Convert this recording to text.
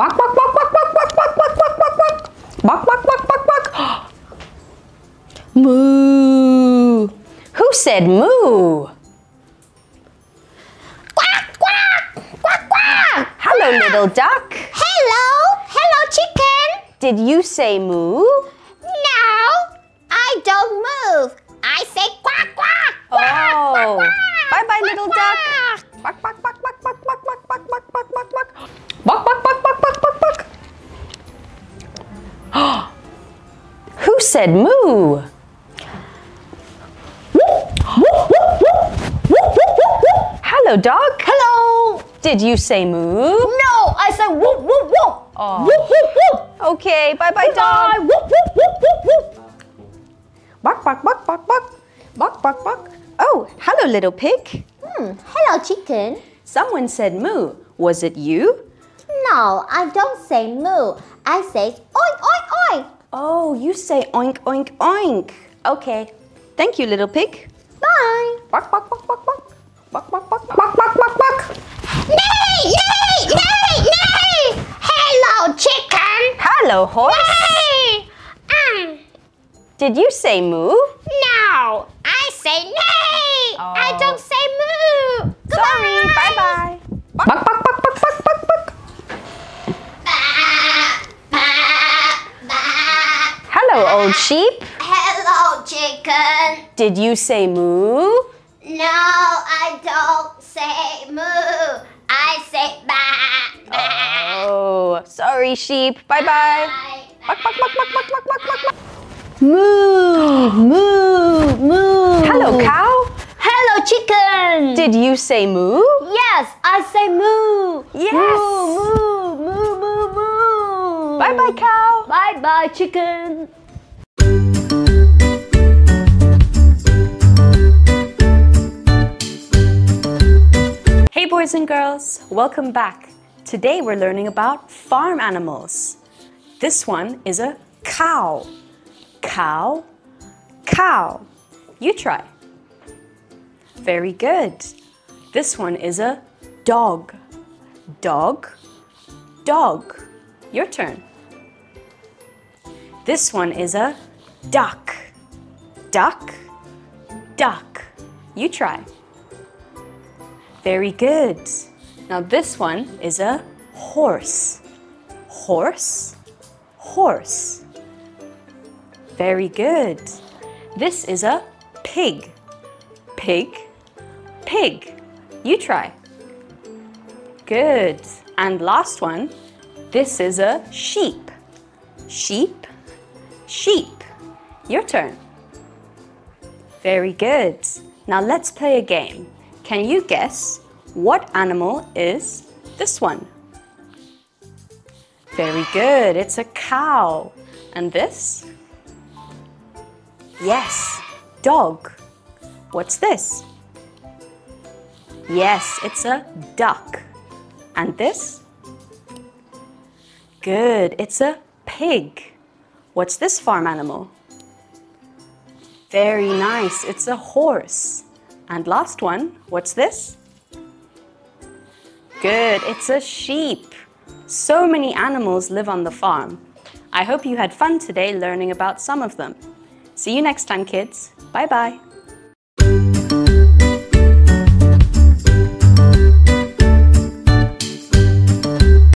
Bark, bark, bark, bark, bark, bark, bark, bark, bark, bark, bark. Bark, bark, bark, bark, bark. Moo. Who said moo? Quack, quack, quack, quack. Hello, little duck. Hello, hello, chicken. Did you say moo? No, I don't move. I say quack, quack. Quack, Oh, quack, quack. bye-bye, little duck. Bark, bark, bark, bark, bark, bark, bark, bark, bark, bark, bark, bark. Bark, bark, bark, bark, bark, bark, bark. Who said moo? Hello, dog. Hello. Did you say moo? No, I said whoop, whoop, whoop. Oh. Whoop, whoop, whoop. Okay, bye-bye, Bye. dog. Whoop, whoop, whoop, whoop, whoop. Bark, bark, bark, bark, bark. Bark, bark, bark. Oh, hello, little pig. Hello, chicken. Someone said moo. Was it you? No, I don't say moo. I say oink, oink, oink. Oh, you say oink, oink, oink. Okay. Thank you, little pig. Bye. Bark, bark, bark, bark, bark. Bark, bark, bark, bark, bark, bark, bark. Nay, nay, nay, nay. Hello, chicken. Hello, horse. Nay. Did you say moo? No, I say nay. Oh. I don't say moo. Sorry, bye-bye. Bark, bark, bark, bark, bark, bark, bark. Hello, old sheep. Hello, chicken. Did you say moo? No, I don't say moo. I say ba. Oh, sorry, sheep. Bye-bye. Bye. Bark, bark, bark, bark, bark, bark, bark, bark. Moo, moo, moo. Hello, cow. Hello, chicken. Did you say moo? Yes, I say moo. Yes. Moo, moo, moo, moo, moo. Bye-bye, cow. Bye-bye, chicken. Hey boys and girls, welcome back. Today we're learning about farm animals. This one is a cow. Cow, cow. You try. Very good. This one is a dog. Dog, dog. Your turn. This one is a duck. Duck, duck. You try. Very good. Now this one is a horse. Horse, horse. Very good. This is a pig. Pig, pig. You try. Good. And last one, this is a sheep. Sheep, sheep. Your turn. Very good. Now let's play a game. Can you guess what animal is this one? Very good. It's a cow. And this? Yes, dog. What's this? Yes, it's a duck. And this? Good, it's a pig. What's this farm animal? Very nice, it's a horse. And last one, what's this? Good, it's a sheep. So many animals live on the farm. I hope you had fun today learning about some of them. See you next time, kids. Bye-bye.